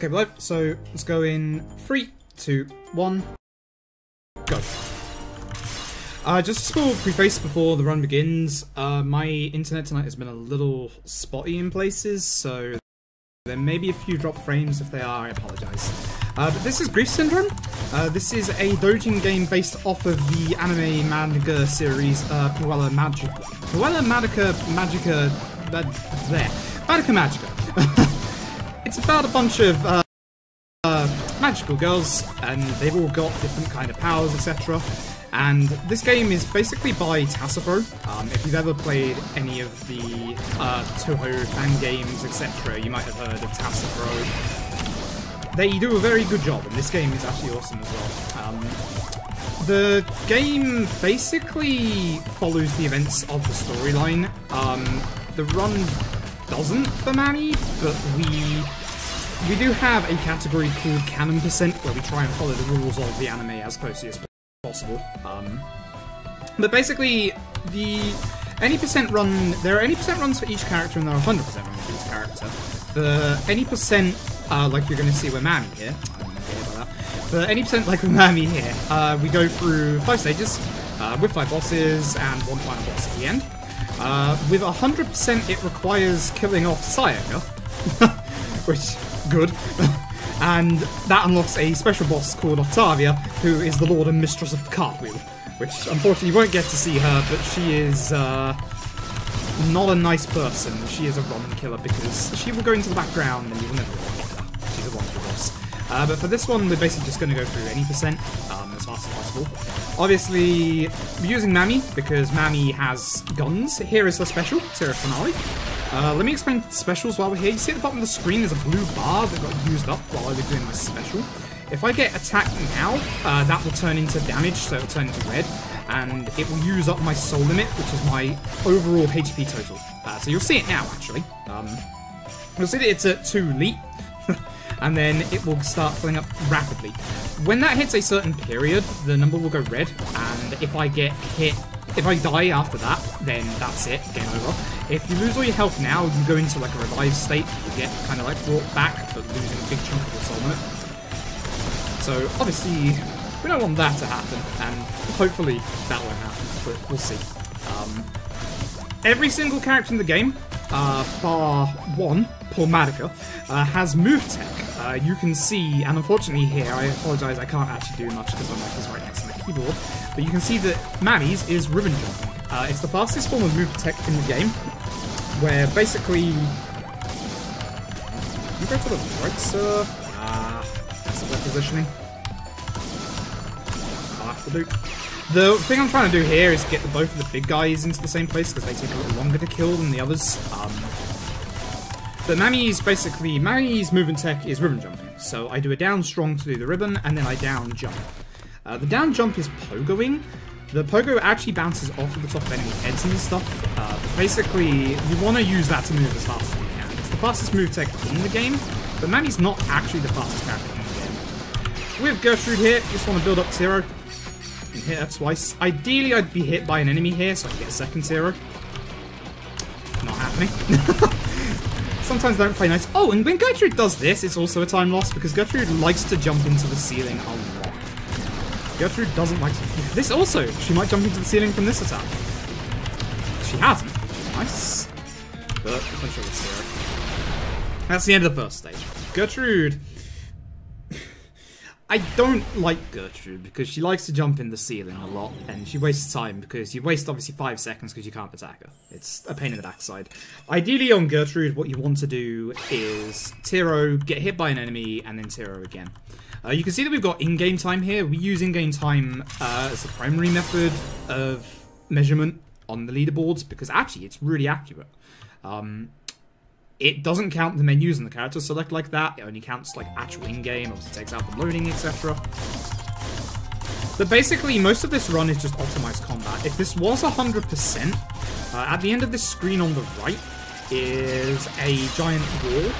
Okay, live. So let's go in 3, 2, 1, go. Just a small preface before the run begins. My internet tonight has been a little spotty in places, so there may be a few drop frames. If they are, I apologise. But this is Grief Syndrome. This is a doujin game based off of the anime manga series Puella Magica. It's about a bunch of magical girls, and they've all got different kind of powers, etc. And this game is basically by Tassifro. If you've ever played any of the Toho fan games, etc., you might have heard of Tassifro. They do a very good job, and this game is actually awesome as well. The game basically follows the events of the storyline. The run doesn't for Mami, but we do have a category called Canon Percent, where we try and follow the rules of the anime as closely as possible. But basically, there are any percent runs for each character, and there are 100% runs for each character. For any percent, like you're going to see with Mami here, for any percent like with Mami here, we go through 5 stages, with 5 bosses, and 1 final boss at the end. With 100%, it requires killing off Sayaka, which, good. And that unlocks a special boss called Octavia, who is the Lord and Mistress of the Cartwheel, which unfortunately you won't get to see her, but she is not a nice person. She is a run killer because she will go into the background and you will never really hit her. She's a wonderful boss. But for this one, we're basically just going to go through any percent as fast as possible. Obviously, we're using Mami because Mami has guns. Here is her special, Terra Finale. Let me explain specials while we're here. You see at the bottom of the screen there's a blue bar that got used up while I was doing my special. If I get attacked now, that will turn into damage, so it will turn into red, and it will use up my soul limit, which is my overall HP total. So you'll see it now, actually. You'll see that it's at 2 elite, and then it will start filling up rapidly. When that hits a certain period, the number will go red, and if I get hit, if I die after that, then that's it, game over. If you lose all your health now, you go into like a revived state, you get kind of like brought back, but losing a big chunk of your soul limit. So obviously, we don't want that to happen, and hopefully that won't happen, but we'll see. Every single character in the game, bar one, poor Magica, has move tech. You can see, and unfortunately here, I apologise, I can't actually do much because my mic is right next to my keyboard, but you can see that Mami's is ribbon jumping. It's the fastest form of move tech in the game, where basically... You go to the right, sir? That's the right positioning. I'll have to do. The thing I'm trying to do here is get both of the big guys into the same place, because they take a little longer to kill than the others. But Mami's movement tech is ribbon jumping. So I do a down strong to do the ribbon, and then I down jump. The down jump is pogoing. The pogo actually bounces off of the top of enemy heads and stuff. Basically, you want to use that to move as fast as you can. It's the fastest move tech in the game, but Mami's not actually the fastest character in the game. With Gertrude here, just want to build up Zero. And hit her twice. Ideally, I'd be hit by an enemy here so I can get a second Zero. Not happening. Sometimes they don't play nice. Oh, and when Gertrude does this, it's also a time loss because Gertrude likes to jump into the ceiling a lot. Gertrude doesn't like to... This also, she might jump into the ceiling from this attack. She hasn't, which is nice. But I'm sure it's Zero. That's the end of the first stage. Gertrude... I don't like Gertrude because she likes to jump in the ceiling a lot, and she wastes time because you waste obviously 5 seconds because you can't attack her. It's a pain in the backside. Ideally on Gertrude, what you want to do is Tiro, get hit by an enemy, and then Tiro again. You can see that we've got in-game time here. We use in-game time as the primary method of measurement on the leaderboards because actually it's really accurate. It doesn't count the menus and the character select like that. It only counts like actual in-game. Obviously takes out the loading, etc. But basically, most of this run is just optimized combat. If this was 100%, at the end of this screen on the right is a giant wall.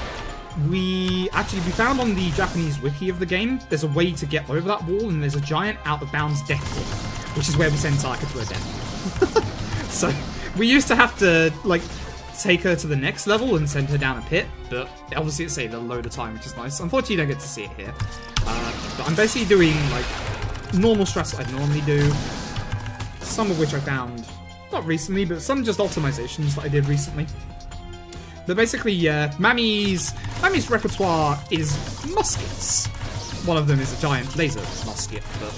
We found on the Japanese wiki of the game, there's a way to get over that wall, and there's a giant out-of-bounds death wall, which is where we send Taka to her death. So we used to have to, like, take her to the next level and send her down a pit, but obviously it saved a load of time, which is nice. Unfortunately, you don't get to see it here. But I'm basically doing, like, normal strats that I'd normally do, some of which I found, not recently, but some just optimizations that I did recently. But basically, Mami's repertoire is muskets. One of them is a giant laser musket, but,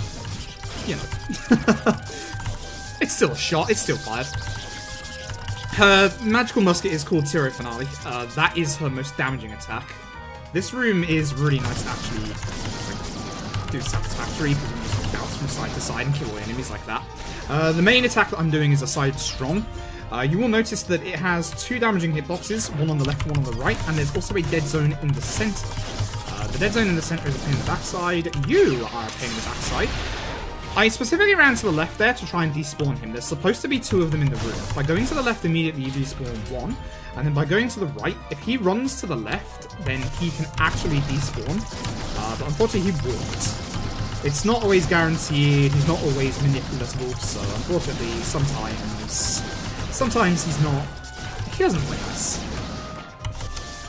you know. It's still a shot, it's still fired. Her magical musket is called Tiro Finale. That is her most damaging attack. This room is really nice to actually like, do satisfactory, because you can just bounce from side to side and kill all enemies like that. The main attack that I'm doing is a side strong. You will notice that it has 2 damaging hitboxes, one on the left, one on the right, and there's also a dead zone in the center. The dead zone in the center is a pain in the backside. You are a pain in the backside. I specifically ran to the left there to try and despawn him. There's supposed to be 2 of them in the room. By going to the left immediately, you despawn 1. And then by going to the right, if he runs to the left, then he can actually despawn. But unfortunately, he won't. It's not always guaranteed. He's not always manipulatable. So unfortunately, sometimes he's not. He doesn't play nice.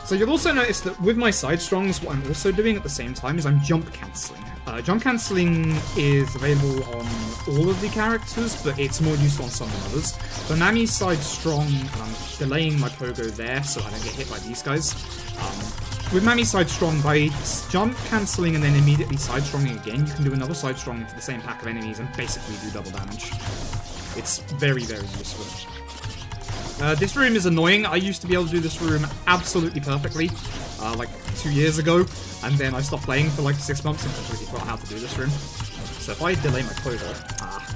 So you'll also notice that with my side strongs, what I'm also doing at the same time is I'm jump cancelling. Jump cancelling is available on all of the characters, but it's more useful on some than others. So Mami's side strong, and I'm delaying my pogo there so I don't get hit by these guys. With Mami's side strong, by jump cancelling and then immediately side stronging again, you can do another side strong into the same pack of enemies and basically do double damage. It's very, very useful. This room is annoying. I used to be able to do this room absolutely perfectly, like 2 years ago, and then I stopped playing for like 6 months and completely forgot how to do this room. So if I delay my pogo,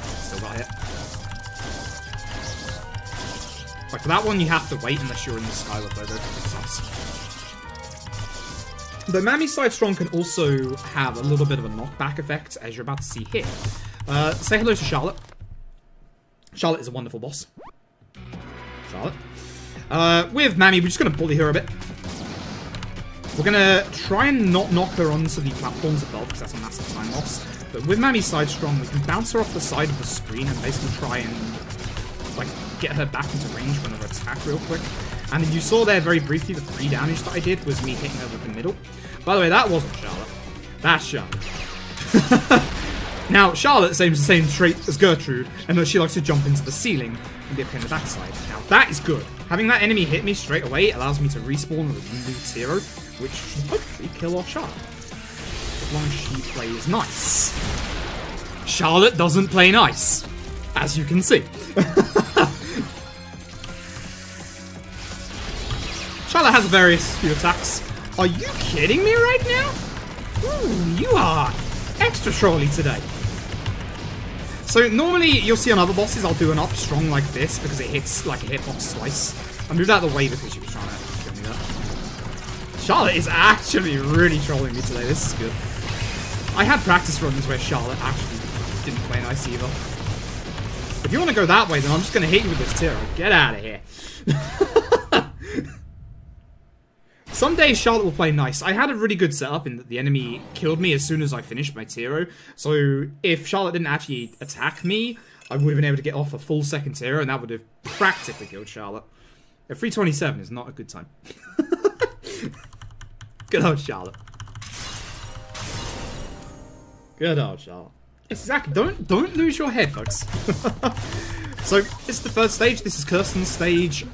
still got hit. Like for that one, you have to wait unless you're in the sky with pogo. It sucks. But Mami's side strong can also have a little bit of a knockback effect, as you're about to see here. Say hello to Charlotte. Charlotte is a wonderful boss. Charlotte. With Mami, we're just going to bully her a bit. We're going to try and not knock her onto the platforms above, because that's a massive time loss. But with Mami's side strong, we can bounce her off the side of the screen and basically try and like get her back into range when her attack real quick. And you saw there very briefly the 3 damage that I did was me hitting her with the middle. By the way, that wasn't Charlotte. That's Charlotte. Now, Charlotte has the same trait as Gertrude, and that she likes to jump into the ceiling and be a pain in the backside. Now, that is good. Having that enemy hit me straight away allows me to respawn with a reloot hero, which should hopefully kill off Charlotte. As long as she plays nice. Charlotte doesn't play nice, as you can see. Charlotte has various few attacks. Are you kidding me right now? Ooh, you are extra trolly today. So normally you'll see on other bosses I'll do an up strong like this because it hits like a hitbox twice. I moved out of the way because she was trying to kill me there. Charlotte is actually really trolling me today. This is good. I had practice runs where Charlotte actually didn't play nice either. If you want to go that way, then I'm just going to hit you with this Tiro. Get out of here. Someday Charlotte will play nice. I had a really good setup in that the enemy killed me as soon as I finished my Tiro. So if Charlotte didn't actually attack me, I would have been able to get off a full second Tiro, and that would have practically killed Charlotte. At 327 is not a good time. Good old Charlotte. Good old Charlotte. Exactly. Don't lose your head, folks. So this is the first stage. This is Kirsten's stage.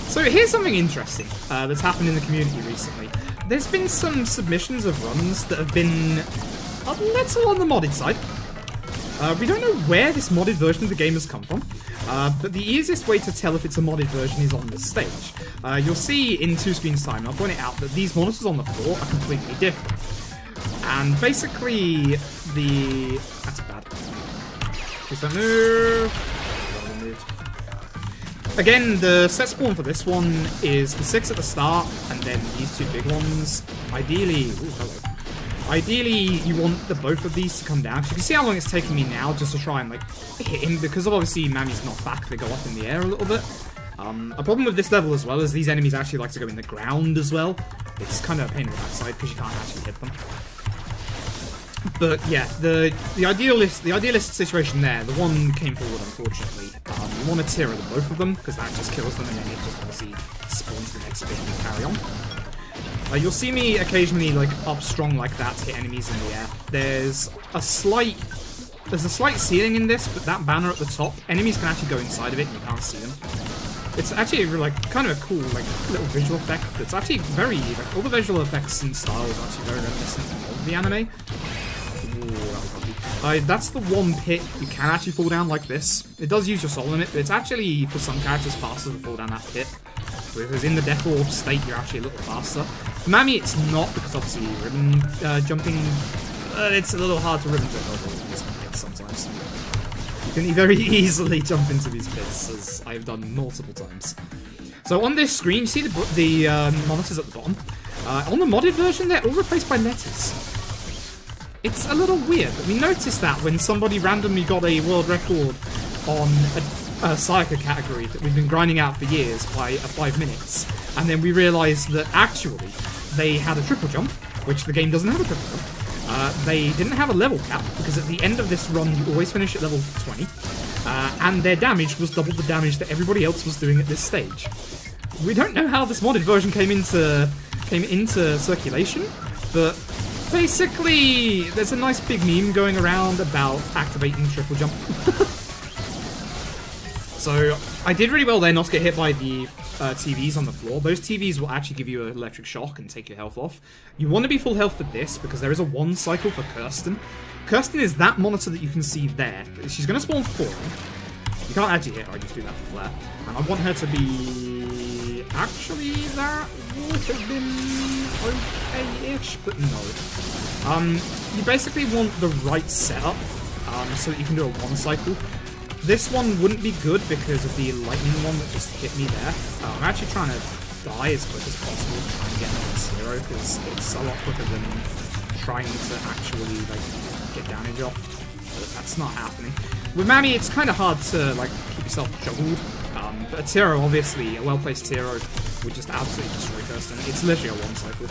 So here's something interesting that's happened in the community recently. There's been some submissions of runs that have been a little on the modded side. We don't know where this modded version of the game has come from, but the easiest way to tell if it's a modded version is on this stage. You'll see in 2 screens time, and I'll point it out, that these monitors on the floor are completely different. And basically, that's bad. Please don't move. Again, the set spawn for this one is the 6 at the start, and then these 2 big ones. Ideally, you want both of these to come down. So you can see how long it's taking me now just to try and like hit him, because of obviously Mami's not back, they go up in the air a little bit. A problem with this level as well is these enemies actually like to go in the ground as well. It's kind of a pain in the backside because you can't actually hit them. But yeah, the idealist situation there, the one came forward unfortunately. You want to tier the both of them, because that just kills them, and then it just obviously spawns the next bit and you carry on. You'll see me occasionally like up strong like that to hit enemies in the air. There's a slight ceiling in this, but that banner at the top, enemies can actually go inside of it and you can't see them. It's actually like kind of a cool like little visual effect. It's actually very like, all the visual effects and styles are actually very reminiscent of the anime. Ooh, that's the one pit you can actually fall down like this. It does use your soul limit, but it's actually for some characters faster to fall down that pit. Whereas in the Death Orb state, you're actually a little faster. For Mami, it's not, because obviously ribbon jumping, it's a little hard to ribbon jump over these pits sometimes. You can very easily jump into these pits, as I've done multiple times. So on this screen, you see the monitors at the bottom. On the modded version, they're all replaced by letters. It's a little weird, but we noticed that when somebody randomly got a world record on a Sayaka category that we've been grinding out for years by 5 minutes, and then we realised that actually they had a triple jump, which the game doesn't have a triple jump. They didn't have a level cap, because at the end of this run you always finish at level 20, and their damage was double the damage that everybody else was doing at this stage. We don't know how this modded version came into circulation, but basically there's a nice big meme going around about activating triple jump. So, I did really well there not to get hit by the TVs on the floor. Those TVs will actually give you an electric shock and take your health off. You want to be full health for this, because there is a 1 cycle for Kirsten. Kirsten is that monitor that you can see there. She's going to spawn 4. You can't actually hit her, I just do that for flair. And I want her to be... Actually, that would have been okay-ish, but no. You basically want the right setup, so that you can do a 1 cycle. This one wouldn't be good because of the lightning one that just hit me there. I'm actually trying to die as quick as possible to try and get another 0, because it's a lot quicker than trying to actually like get damage off. But that's not happening. With Mami, it's kind of hard to like keep yourself juggled. But a Tiro, obviously, a well-placed Tiro would just absolutely destroy Kirsten. It's literally a 1 cycle.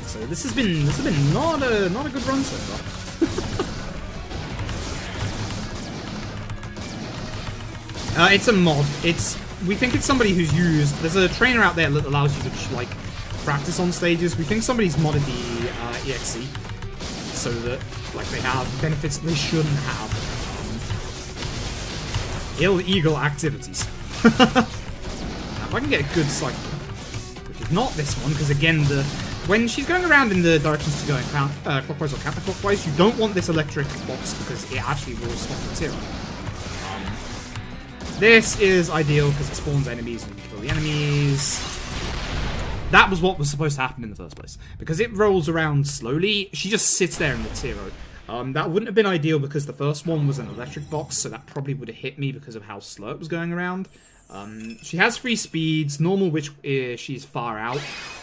So this has been not a good run so far. It's a mod. We think it's somebody who's used... There's a trainer out there that allows you to, like, practice on stages. We think somebody's modded the EXE so that, like, they have benefits that they shouldn't have. Illegal activities. Now, if I can get a good cycle, which is not this one, because, again, when she's going around in the directions she's going, clockwise or counterclockwise, you don't want this electric box because it actually will stop the Tiro. This is ideal because it spawns enemies and you can kill the enemies. That was what was supposed to happen in the first place. Because it rolls around slowly, she just sits there in the Tiro. That wouldn't have been ideal because the first one was an electric box, so that probably would have hit me because of how slow it was going around. She has 3 speeds, normal which she's far out,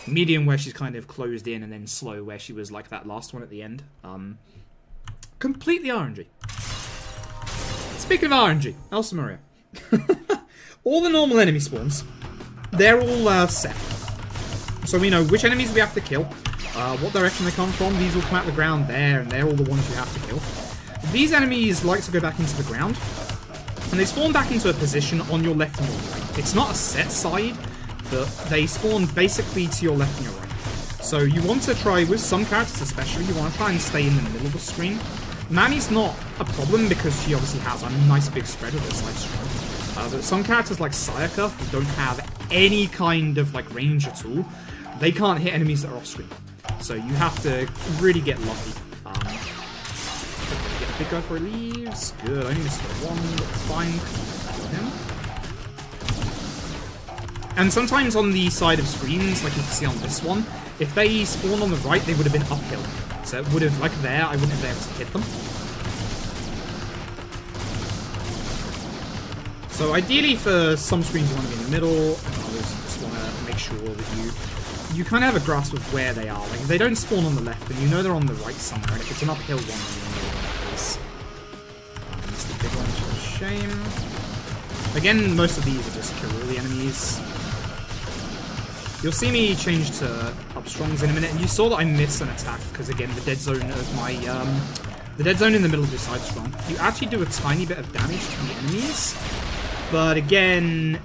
medium where she's kind of closed in, and then slow where she was like that last one at the end. Completely RNG. Speaking of RNG, Elsa Maria. All the normal enemy spawns, they're all set. So we know which enemies we have to kill, what direction they come from. These will come out the ground there, and they're all the ones you have to kill. These enemies like to go back into the ground, and they spawn back into a position on your left and your right. It's not a set side, but they spawn basically to your left and your right. So you want to try, with some characters especially, you want to try and stay in the middle of the screen. Mami's not a problem because she obviously has a nice big spread of her side strong. But some characters like Sayaka, who don't have any kind of like range at all, they can't hit enemies that are off screen. So you have to really get lucky. Get a big guy before he leaves. Good, I only missed one, that's fine. Kill him. And sometimes on the side of screens, like you can see on this one, if they spawn on the right, they would have been uphill. So it would have, like there, I wouldn't have been able to hit them. So ideally for some screens you want to be in the middle, and others you just want to make sure that you kind of have a grasp of where they are. Like if they don't spawn on the left, then you know they're on the right somewhere, and if it's an uphill one, then you know where that is. That's the big one, which is a shame. Again, most of these are just kill all the enemies. You'll see me change to up strongs in a minute, and you saw that I missed an attack, because again, the dead zone of my The dead zone in the middle of your side is strong. You actually do a tiny bit of damage to the enemies, but again,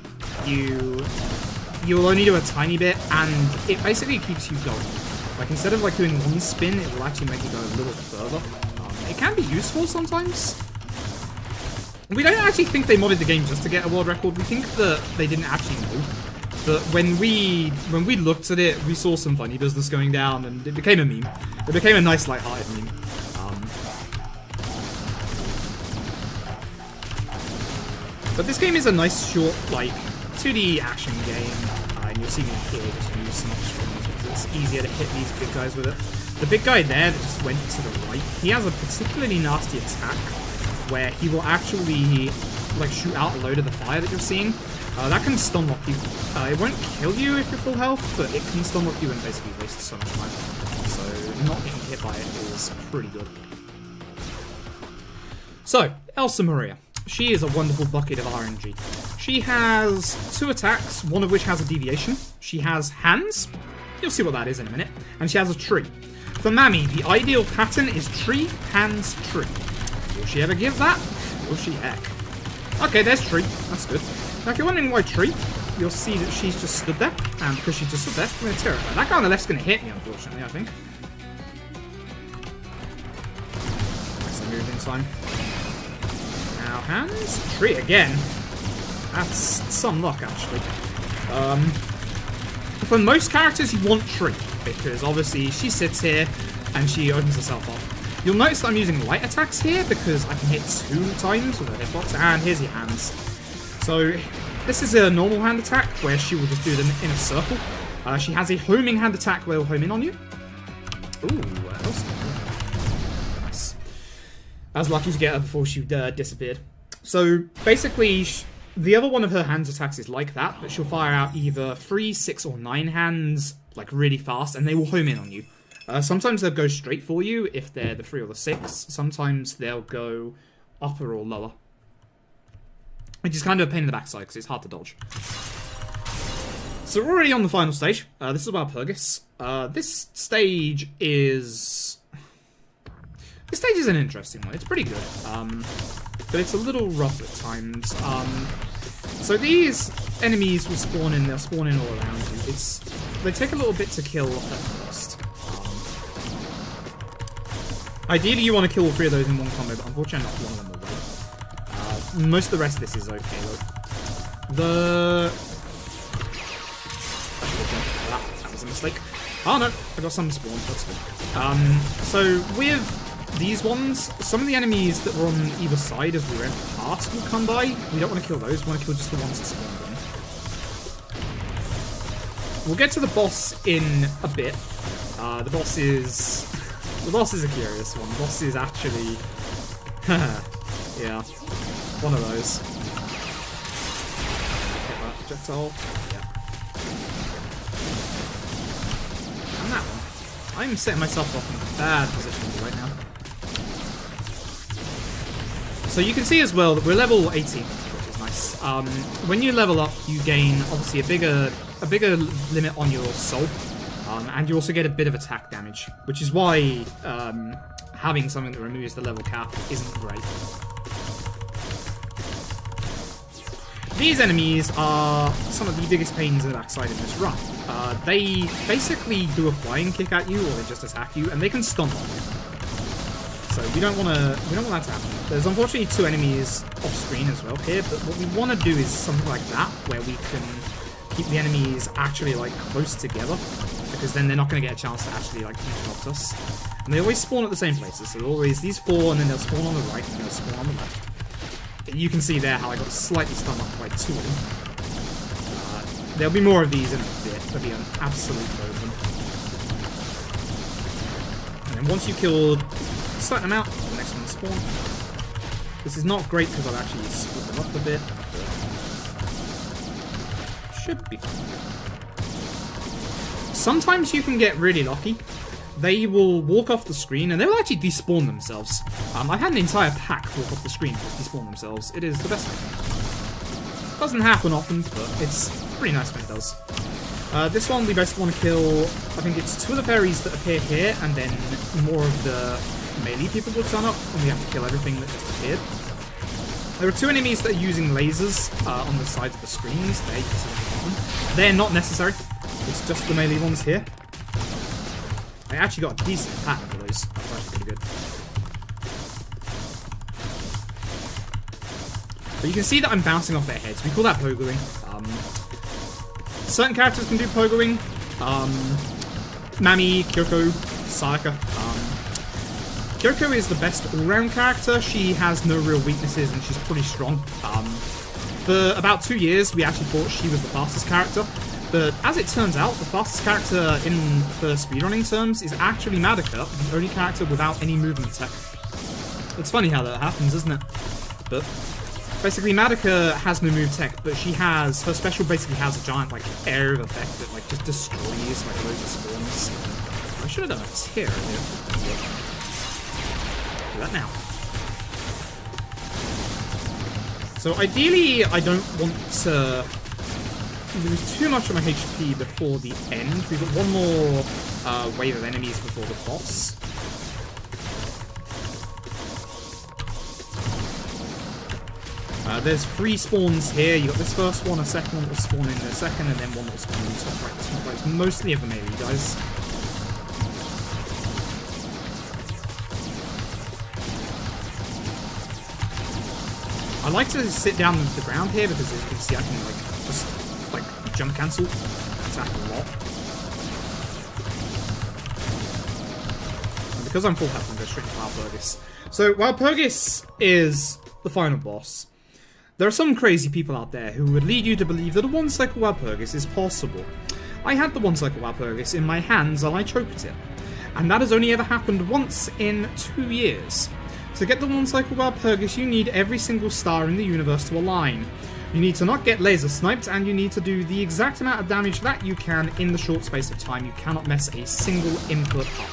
you'll only do a tiny bit, and it basically keeps you going. Like, instead of like doing one spin, it will actually make you go a little further. It can be useful sometimes. We don't actually think they modded the game just to get a world record. We think that they didn't actually know. But when we looked at it, we saw some funny business going down, and it became a meme. It became a nice, light-hearted meme. But this game is a nice, short, like, 2D action game. And you'll see me here just use some strings because it's easier to hit these big guys with it. The big guy there that just went to the right, he has a particularly nasty attack where he will actually, like, shoot out a load of the fire that you're seeing. That can stun lock you. It won't kill you if you're full health, but it can stun lock you and basically waste so much time. So not getting hit by it is pretty good. So, Elsa Maria. She is a wonderful bucket of RNG. She has 2 attacks, one of which has a deviation. She has hands. You'll see what that is in a minute. And she has a tree. For Mami, the ideal pattern is tree, hands, tree. Will she ever give that? Will she heck? Okay, there's tree. That's good. Now, if you're wondering why tree, you'll see that she's just stood there. And because she just stood there, I'm going to tear her. That guy on the left's going to hit me, unfortunately, I think. Nice move in time. Now, hands. Tree again. That's some luck, actually. For most characters, you want tree. Because, obviously, she sits here and she opens herself up. You'll notice that I'm using light attacks here because I can hit 2 times with a hitbox. And here's your hands. So, this is a normal hand attack where she will just do them in a circle. She has a homing hand attack where it will home in on you. Ooh, what else? Nice. I was lucky to get her before she disappeared. So, basically, the other one of her hands attacks is like that, but she'll fire out either 3, 6, or 9 hands, like, really fast, and they will home in on you. Sometimes they'll go straight for you if they're the 3 or the 6. Sometimes they'll go upper or lower. Which is kind of a pain in the backside because it's hard to dodge. So we're already on the final stage. This is about Purgis. This stage is an interesting one. It's pretty good. But it's a little rough at times. So these enemies will spawn in, they'll spawn in all around you. They take a little bit to kill at first. Ideally you want to kill all 3 of those in one combo, but unfortunately not one of them will win. Most of the rest of this is okay though. That was a mistake. Oh no, I got some spawn, that's good. So with these ones, some of the enemies that were on either side as we went past will come by. We don't want to kill those, we want to kill just the ones that spawned in. We'll get to the boss in a bit. The boss is a curious one. The boss is actually yeah, one of those. Get that projectile. Yeah. And that one. I'm setting myself up in a bad position right now. So you can see as well that we're level 18, which is nice. When you level up, you gain obviously a bigger limit on your soul, and you also get a bit of attack damage, which is why having something that removes the level cap isn't great. These enemies are some of the biggest pains in the backside in this run. They basically do a flying kick at you, or they just attack you, and they can stun on you. So we don't want that to happen. There's unfortunately 2 enemies off screen as well here, but what we want to do is something like that, where we can keep the enemies actually like close together, because then they're not going to get a chance to actually like interrupt us. And they always spawn at the same places, so always these 4, and then they'll spawn on the right, and they'll spawn on the left. You can see there how I got slightly stunned up by 2 of them. There'll be more of these in a bit. There'll be an absolute load of them. And then once you killed a certain amount, the next one will spawn. This is not great because I've actually split them up a bit. But should be fine. Sometimes you can get really lucky. They will walk off the screen and they will actually despawn themselves. I've had an entire pack walk off the screen and despawn themselves. It is the best thing. Doesn't happen often, but it's pretty nice when it does. This one we basically want to kill, I think it's 2 of the fairies that appear here, and then more of the melee people will turn up, and we have to kill everything that just appeared. There are two enemies that are using lasers on the sides of the screens. They're not necessary. It's just the melee ones here. I actually got a decent pattern for those. That's actually pretty good. But you can see that I'm bouncing off their heads. We call that pogoing. Certain characters can do pogoing. Mami, Kyoko, Sayaka. Kyoko is the best all-round character. She has no real weaknesses and she's pretty strong. For about 2 years, we actually thought she was the fastest character. But as it turns out, the fastest character for speedrunning terms is actually Madoka, the only character without any movement tech. It's funny how that happens, isn't it? But basically, Madoka has no move tech, but her special basically has a giant, like, area of effect that, like, just destroys, like, loads of spawns. I should have done a tear earlier. Do that now. So ideally, I don't want to lose too much of my HP before the end. We've got one more wave of enemies before the boss. There's 3 spawns here. You got this first one, a second one that will spawn in a second, and then one that will spawn in the top right. Top right. It's mostly of the melee guys. I like to sit down on the ground here because as you can see I can like just like jump cancel, attack a lot. And because I'm full health, I'm going straight to Walpurgis. So Walpurgis is the final boss. There are some crazy people out there who would lead you to believe that a one-cycle Walpurgis is possible. I had the one-cycle Walpurgis in my hands and I choked it. And that has only ever happened once in 2 years. To get the one-cycle Walpurgis, you need every single star in the universe to align. You need to not get laser sniped, and you need to do the exact amount of damage that you can in the short space of time. You cannot mess a single input up.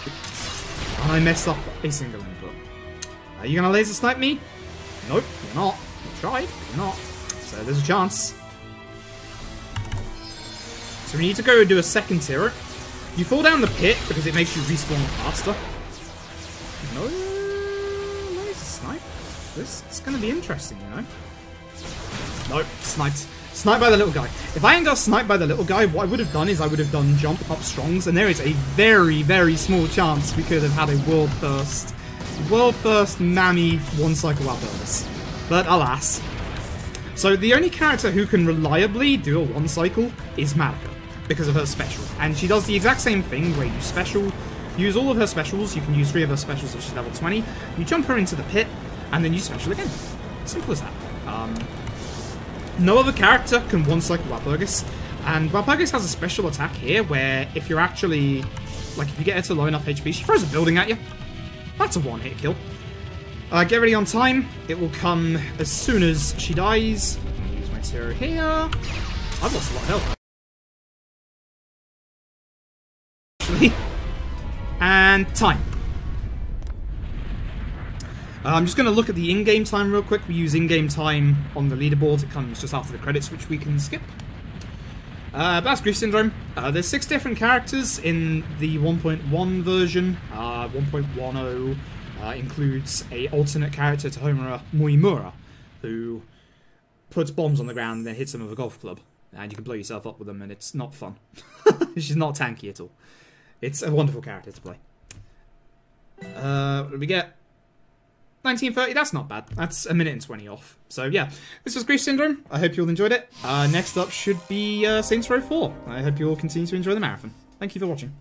And I messed up a single input. Are you gonna laser snipe me? Nope, you're not. You tried, but you're not. So there's a chance. So we need to go do a second tier. You fall down the pit because it makes you respawn faster. No laser snipe. This is going to be interesting, you know. Nope, sniped. Sniped by the little guy. If I hadn't got sniped by the little guy, what I would have done is I would have done jump up strongs, and there is a very, very small chance we could have had a world first Mami one-cycle Walpurgis. But alas. So the only character who can reliably do a one-cycle is Madoka, because of her special. And she does the exact same thing where you use all of her specials. You can use 3 of her specials if she's level 20. You jump her into the pit, and then you special again. Simple as that. No other character can one-cycle Walpurgis. And Walpurgis has a special attack here where if you're actually, like if you get her to low enough HP, she throws a building at you. That's a one-hit kill. Get ready on time. It will come as soon as she dies. I'm going to use my Tiro here. I've lost a lot of health. Actually. And time. I'm just going to look at the in-game time real quick. We use in-game time on the leaderboard. It comes just after the credits, which we can skip. That's Grief Syndrome. There's 6 different characters in the 1.1 version. 1.10 includes a alternate character to Homura, Moimura, who puts bombs on the ground and then hits them with a golf club. And you can blow yourself up with them, and it's not fun. She's not tanky at all. It's a wonderful character to play. What did we get? 1930, that's not bad. That's a minute and 20 off. So yeah, this was Grief Syndrome. I hope you all enjoyed it. Next up should be Saints Row 4. I hope you all continue to enjoy the marathon. Thank you for watching.